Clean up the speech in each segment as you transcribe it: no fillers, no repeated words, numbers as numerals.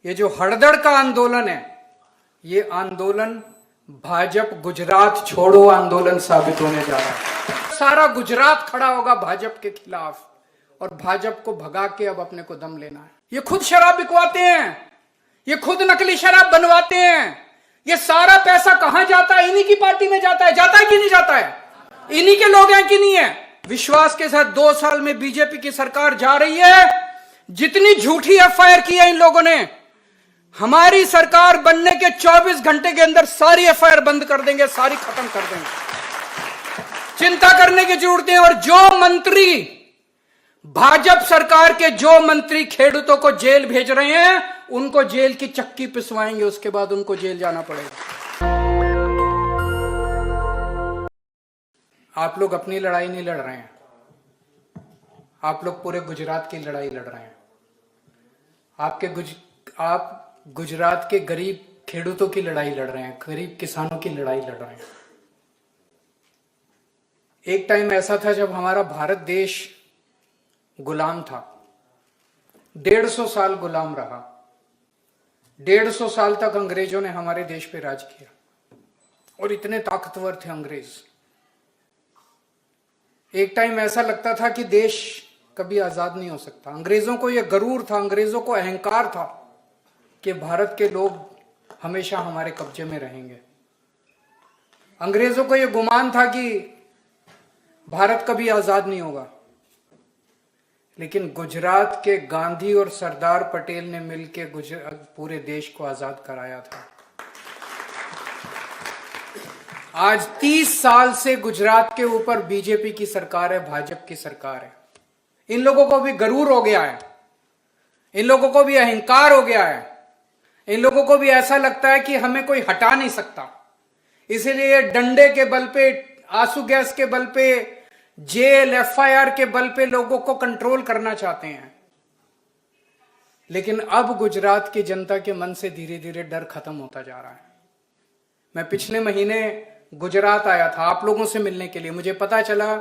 ये जो हड़दड़ का आंदोलन है, ये आंदोलन भाजपा गुजरात छोड़ो आंदोलन साबित होने जा रहा है। सारा गुजरात खड़ा होगा भाजपा के खिलाफ और भाजपा को भगा के अब अपने को दम लेना है। ये खुद शराब बिकवाते हैं, ये खुद नकली शराब बनवाते हैं। ये सारा पैसा कहां जाता है? इन्हीं की पार्टी में जाता है कि नहीं जाता है? इन्हीं के लोग हैं कि नहीं है? विश्वास के साथ 2 साल में बीजेपी की सरकार जा रही है। जितनी झूठी एफआईआर की है इन लोगों ने, हमारी सरकार बनने के 24 घंटे के अंदर सारी एफआईआर बंद कर देंगे, सारी खत्म कर देंगे। चिंता करने की जरूरत है। और जो मंत्री, भाजपा सरकार के जो मंत्री खेडूतों को जेल भेज रहे हैं, उनको जेल की चक्की पिसवाएंगे, उसके बाद उनको जेल जाना पड़ेगा। आप लोग अपनी लड़ाई नहीं लड़ रहे हैं, आप लोग पूरे गुजरात की लड़ाई लड़ रहे हैं। आप गुजरात के गरीब खेडूतों की लड़ाई लड़ रहे हैं, गरीब किसानों की लड़ाई लड़ रहे हैं। एक टाइम ऐसा था जब हमारा भारत देश गुलाम था, 150 साल गुलाम रहा। 150 साल तक अंग्रेजों ने हमारे देश पे राज किया और इतने ताकतवर थे अंग्रेज। एक टाइम ऐसा लगता था कि देश कभी आजाद नहीं हो सकता। अंग्रेजों को यह गरूर था, अंग्रेजों को अहंकार था कि भारत के लोग हमेशा हमारे कब्जे में रहेंगे। अंग्रेजों को यह गुमान था कि भारत कभी आजाद नहीं होगा। लेकिन गुजरात के गांधी और सरदार पटेल ने मिलकर पूरे देश को आजाद कराया था। आज 30 साल से गुजरात के ऊपर बीजेपी की सरकार है, भाजपा की सरकार है। इन लोगों को भी गरूर हो गया है, इन लोगों को भी अहंकार हो गया है, इन लोगों को भी ऐसा लगता है कि हमें कोई हटा नहीं सकता। इसीलिए डंडे के बल पे, आंसू गैस के बल पे, जेल, एफआईआर के बल पे लोगों को कंट्रोल करना चाहते हैं। लेकिन अब गुजरात की जनता के मन से धीरे धीरे डर खत्म होता जा रहा है। मैं पिछले महीने गुजरात आया था आप लोगों से मिलने के लिए। मुझे पता चला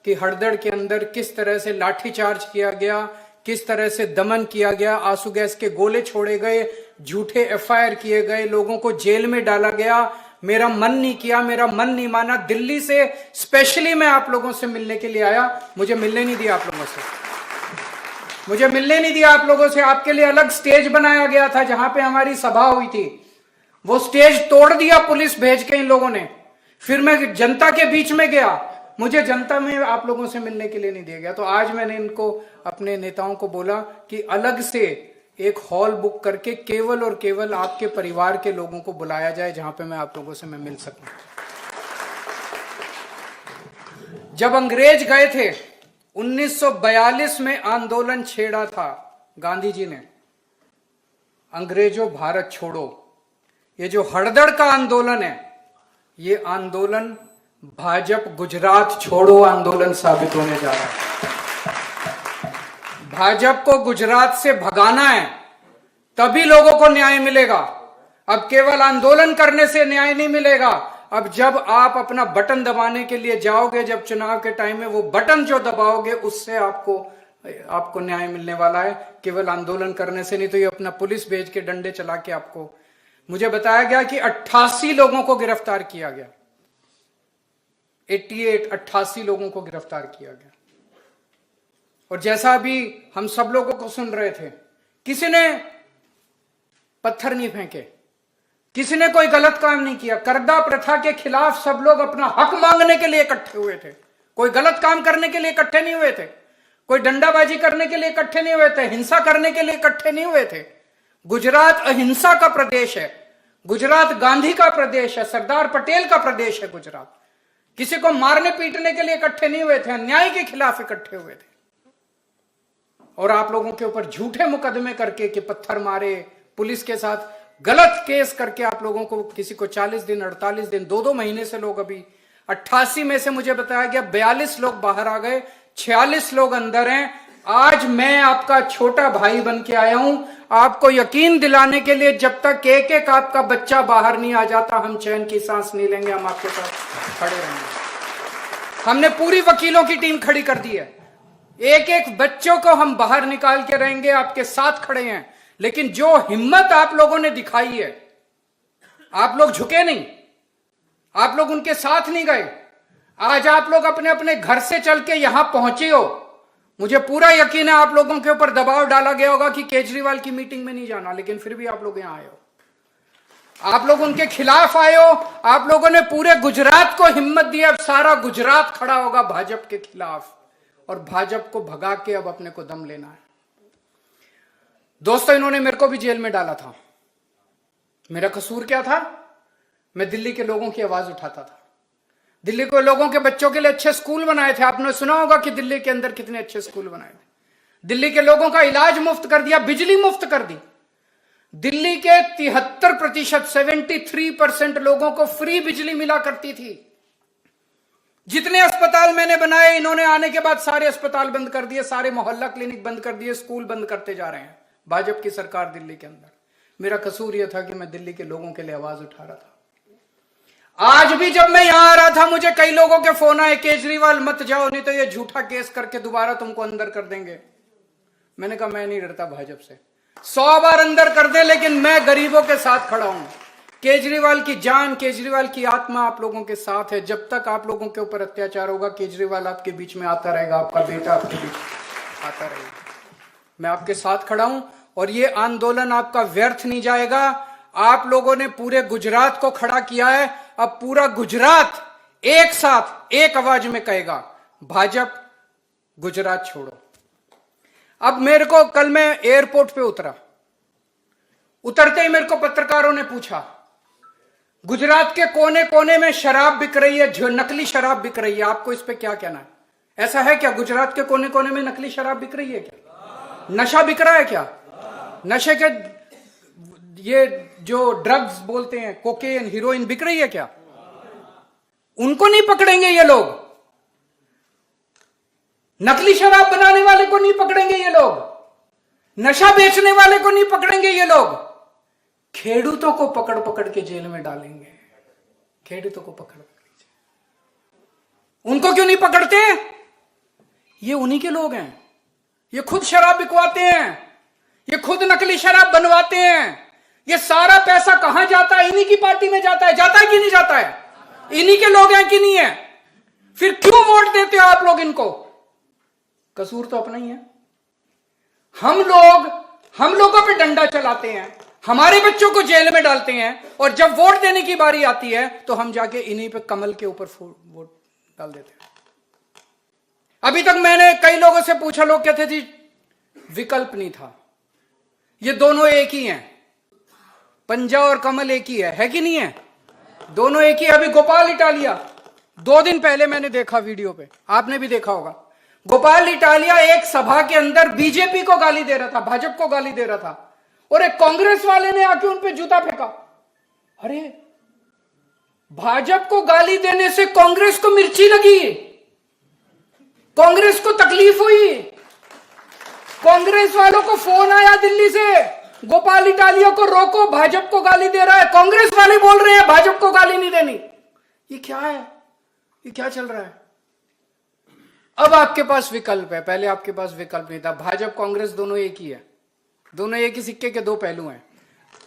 कि हड़दड़ के अंदर किस तरह से लाठीचार्ज किया गया, किस तरह से दमन किया गया, आंसू गैस के गोले छोड़े गए, झूठे एफआईआर किए गए, लोगों को जेल में डाला गया। मेरा मन नहीं किया, मेरा मन नहीं माना। दिल्ली से स्पेशली मैं आप लोगों से मिलने के लिए आया। मुझे मिलने नहीं दिया आप लोगों से, मुझे मिलने नहीं दिया आप लोगों से। आपके लिए अलग स्टेज बनाया गया था जहां पे हमारी सभा हुई थी, वो स्टेज तोड़ दिया पुलिस भेज के इन लोगों ने। फिर मैं जनता के बीच में गया, मुझे जनता में आप लोगों से मिलने के लिए नहीं दिया गया। तो आज मैंने इनको, अपने नेताओं को बोला कि अलग से एक हॉल बुक करके केवल और केवल आपके परिवार के लोगों को बुलाया जाए, जहां पे मैं आप लोगों से मिल सकूं। जब अंग्रेज गए थे, 1942 में आंदोलन छेड़ा था गांधी जी ने, अंग्रेजों भारत छोड़ो। ये जो हड़दड़ का आंदोलन है, ये आंदोलन भाजपा गुजरात छोड़ो आंदोलन साबित होने जा रहा है। भाजपा को गुजरात से भगाना है, तभी लोगों को न्याय मिलेगा। अब केवल आंदोलन करने से न्याय नहीं मिलेगा। अब जब आप अपना बटन दबाने के लिए जाओगे, जब चुनाव के टाइम में वो बटन जो दबाओगे, उससे आपको न्याय मिलने वाला है, केवल आंदोलन करने से नहीं। तो ये अपना पुलिस भेज के, डंडे चला के आपको, मुझे बताया गया कि 88 लोगों को गिरफ्तार किया गया। 88 लोगों को गिरफ्तार किया गया। और जैसा अभी हम सब लोगों को सुन रहे थे, किसी ने पत्थर नहीं फेंके, किसी ने कोई गलत काम नहीं किया। कर्दा प्रथा के खिलाफ सब लोग अपना हक मांगने के लिए इकट्ठे हुए थे। कोई गलत काम करने के लिए इकट्ठे नहीं हुए थे, कोई डंडाबाजी करने के लिए इकट्ठे नहीं हुए थे, हिंसा करने के लिए इकट्ठे नहीं हुए थे। गुजरात अहिंसा का प्रदेश है, गुजरात गांधी का प्रदेश है, सरदार पटेल का प्रदेश है गुजरात। किसी को मारने पीटने के लिए इकट्ठे नहीं हुए थे, अन्याय के खिलाफ इकट्ठे हुए थे। और आप लोगों के ऊपर झूठे मुकदमे करके कि पत्थर मारे, पुलिस के साथ गलत केस करके आप लोगों को, किसी को 40 दिन, 48 दिन, 2-2 महीने से लोग, अभी 88 में से मुझे बताया गया 42 लोग बाहर आ गए, 46 लोग अंदर हैं। आज मैं आपका छोटा भाई बन के आया हूं, आपको यकीन दिलाने के लिए। जब तक एक एक आपका बच्चा बाहर नहीं आ जाता, हम चैन की सांस नहीं लेंगे, हम आपके साथ खड़े रहेंगे। हमने पूरी वकीलों की टीम खड़ी कर दी है, एक एक बच्चों को हम बाहर निकाल के रहेंगे, आपके साथ खड़े हैं। लेकिन जो हिम्मत आप लोगों ने दिखाई है, आप लोग झुके नहीं, आप लोग उनके साथ नहीं गए। आज आप लोग अपने अपने घर से चल के यहां पहुंचे हो। मुझे पूरा यकीन है आप लोगों के ऊपर दबाव डाला गया होगा कि केजरीवाल की मीटिंग में नहीं जाना, लेकिन फिर भी आप लोग यहां आए हो। आप लोग उनके खिलाफ आए हो। आप लोगों ने पूरे गुजरात को हिम्मत दी। अब सारा गुजरात खड़ा होगा भाजपा के खिलाफ और भाजपा को भगा के अब अपने को दम लेना है। दोस्तों, इन्होंने मेरे को भी जेल में डाला था। मेरा कसूर क्या था? मैं दिल्ली के लोगों की आवाज उठाता था। दिल्ली के लोगों के बच्चों के लिए अच्छे स्कूल बनाए थे। आपने सुना होगा कि दिल्ली के अंदर कितने अच्छे स्कूल बनाए थे। दिल्ली के लोगों का इलाज मुफ्त कर दिया, बिजली मुफ्त कर दी। दिल्ली के 73%, 73% लोगों को फ्री बिजली मिला करती थी। जितने अस्पताल मैंने बनाए, इन्होंने आने के बाद सारे अस्पताल बंद कर दिए, सारे मोहल्ला क्लिनिक बंद कर दिए, स्कूल बंद करते जा रहे हैं भाजपा की सरकार दिल्ली के अंदर। मेरा कसूर यह था कि मैं दिल्ली के लोगों के लिए आवाज उठा रहा था। आज भी जब मैं यहां आ रहा था, मुझे कई लोगों के फोन आए, केजरीवाल मत जाओ, नहीं तो ये झूठा केस करके दोबारा तुमको अंदर कर देंगे। मैंने कहा मैं नहीं डरता भाजपा से, 100 बार अंदर कर दे, लेकिन मैं गरीबों के साथ खड़ा हूं। केजरीवाल की जान, केजरीवाल की आत्मा आप लोगों के साथ है। जब तक आप लोगों के ऊपर अत्याचार होगा, केजरीवाल आपके बीच में आता रहेगा, आपका बेटा आपके बीच आता रहेगा। मैं आपके साथ खड़ा हूं और ये आंदोलन आपका व्यर्थ नहीं जाएगा। आप लोगों ने पूरे गुजरात को खड़ा किया है। अब पूरा गुजरात एक साथ एक आवाज में कहेगा, भाजपा गुजरात छोड़ो। अब मेरे को, कल मैं एयरपोर्ट पे उतरते ही मेरे को पत्रकारों ने पूछा, गुजरात के कोने कोने में शराब बिक रही है, जो नकली शराब बिक रही है, आपको इस पे क्या कहना है? ऐसा है क्या? गुजरात के कोने कोने में नकली शराब बिक रही है क्या? नशा बिक रहा है क्या? नशे के ये जो ड्रग्स बोलते हैं, कोकेन, हीरोइन बिक रही है क्या? उनको नहीं पकड़ेंगे ये लोग। नकली शराब बनाने वाले को नहीं पकड़ेंगे ये लोग। नशा बेचने वाले को नहीं पकड़ेंगे ये लोग। खेडूतों को पकड़ पकड़ के जेल में डालेंगे। खेडूतों को पकड़ पकड़, उनको क्यों नहीं पकड़ते? ये उन्हीं के लोग हैं। ये खुद शराब बिकवाते हैं, ये खुद नकली शराब बनवाते हैं। ये सारा पैसा कहां जाता है? इन्हीं की पार्टी में जाता है। जाता है कि नहीं जाता है? इन्हीं के लोग हैं कि नहीं है? फिर क्यों वोट देते हो आप लोग इनको? कसूर तो अपना ही है। हम लोगों पे डंडा चलाते हैं, हमारे बच्चों को जेल में डालते हैं, और जब वोट देने की बारी आती है तो हम जाके इन्हीं पे कमल के ऊपर वोट डाल देते हैं। अभी तक मैंने कई लोगों से पूछा, लोग कहते थे विकल्प नहीं था। ये दोनों एक ही हैं, पंजा और कमल एक ही है कि नहीं है? दोनों एक ही। अभी गोपाल इटालिया, 2 दिन पहले मैंने देखा वीडियो पे, आपने भी देखा होगा। गोपाल इटालिया एक सभा के अंदर बीजेपी को गाली दे रहा था, भाजपा को गाली दे रहा था, और एक कांग्रेस वाले ने आके उन पे जूता फेंका। अरे, भाजपा को गाली देने से कांग्रेस को मिर्ची लगी, कांग्रेस को तकलीफ हुई। कांग्रेस वालों को फोन आया दिल्ली से, गोपाल इटालिया को रोको, भाजपा को गाली दे रहा है। कांग्रेस वाले बोल रहे हैं भाजपा को गाली नहीं देनी। ये क्या है? ये क्या चल रहा है? अब आपके पास विकल्प है, पहले आपके पास विकल्प नहीं था। भाजपा कांग्रेस दोनों एक ही है, दोनों एक ही सिक्के के 2 पहलू हैं।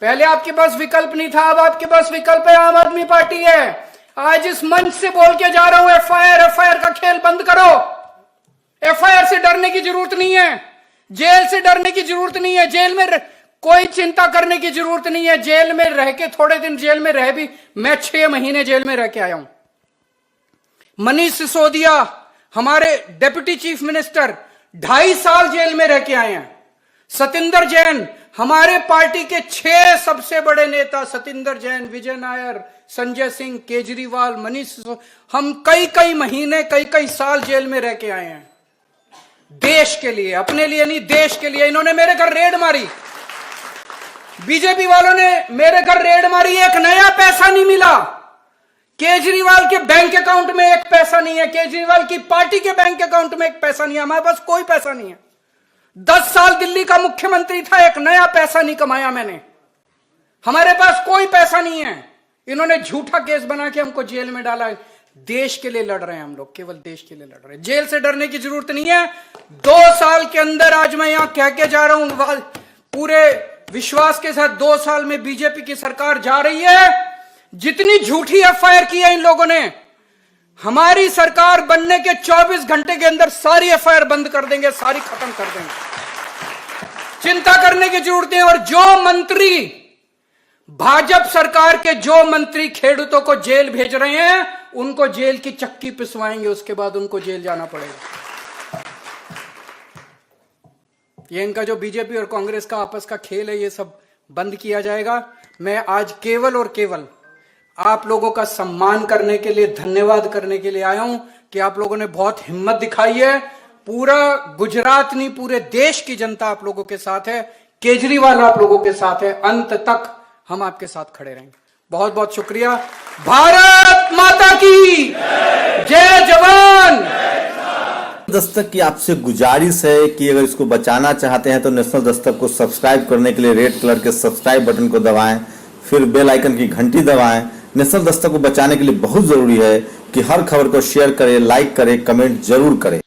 पहले आपके पास विकल्प नहीं था, अब आपके पास विकल्प है। आम आदमी पार्टी है। आज इस मंच से बोल के जा रहा हूं, एफआईआर का खेल बंद करो। एफआईआर से डरने की जरूरत नहीं है, जेल से डरने की जरूरत नहीं है, जेल में कोई चिंता करने की जरूरत नहीं है। जेल में रह के, थोड़े दिन जेल में रह भी, मैं 6 महीने जेल में रह के आया हूं। मनीष सिसोदिया, हमारे डिप्टी चीफ मिनिस्टर, 2.5 साल जेल में रह के आए हैं। सतिंदर जैन, हमारे पार्टी के 6 सबसे बड़े नेता, सतिंदर जैन, विजय नायर, संजय सिंह, केजरीवाल, मनीष सिसोदिया, हम कई महीने, कई साल जेल में रह के आए हैं। देश के लिए, अपने लिए नहीं, देश के लिए। इन्होंने मेरे घर रेड मारी, बीजेपी वालों ने मेरे घर रेड मारी, एक नया पैसा नहीं मिला। केजरीवाल के बैंक अकाउंट में एक पैसा नहीं है, केजरीवाल की पार्टी के बैंक अकाउंट में एक पैसा नहीं है, हमारे पास कोई पैसा नहीं है। 10 साल दिल्ली का मुख्यमंत्री था, एक नया पैसा नहीं कमाया मैंने। हमारे पास कोई पैसा नहीं है। इन्होंने झूठा केस बना के हमको जेल में डाला है। देश के लिए लड़ रहे हैं हम लोग, केवल देश के लिए लड़ रहे हैं। जेल से डरने की जरूरत नहीं है। 2 साल के अंदर, आज मैं यहां कह के जा रहा हूं, पूरे विश्वास के साथ 2 साल में बीजेपी की सरकार जा रही है। जितनी झूठी एफआईआर की है इन लोगों ने, हमारी सरकार बनने के 24 घंटे के अंदर सारी एफआईआर बंद कर देंगे, सारी खत्म कर देंगे। चिंता करने की जरूरत है। और जो मंत्री, भाजपा सरकार के जो मंत्री खेडूतों को जेल भेज रहे हैं, उनको जेल की चक्की पिसवाएंगे, उसके बाद उनको जेल जाना पड़ेगा। ये इनका जो बीजेपी और कांग्रेस का आपस का खेल है, ये सब बंद किया जाएगा। मैं आज केवल और केवल आप लोगों का सम्मान करने के लिए, धन्यवाद करने के लिए आया हूं कि आप लोगों ने बहुत हिम्मत दिखाई है। पूरा गुजरात नहीं, पूरे देश की जनता आप लोगों के साथ है। केजरीवाल आप लोगों के साथ है। अंत तक हम आपके साथ खड़े रहेंगे। बहुत बहुत शुक्रिया। भारत माता की जय जवान। दस्तक की आपसे गुजारिश है कि अगर इसको बचाना चाहते हैं तो नेशनल दस्तक को सब्सक्राइब करने के लिए रेड कलर के सब्सक्राइब बटन को दबाएं, फिर बेल आइकन की घंटी दबाएं। नेशनल दस्तक को बचाने के लिए बहुत जरूरी है कि हर खबर को शेयर करें, लाइक करें, कमेंट जरूर करें।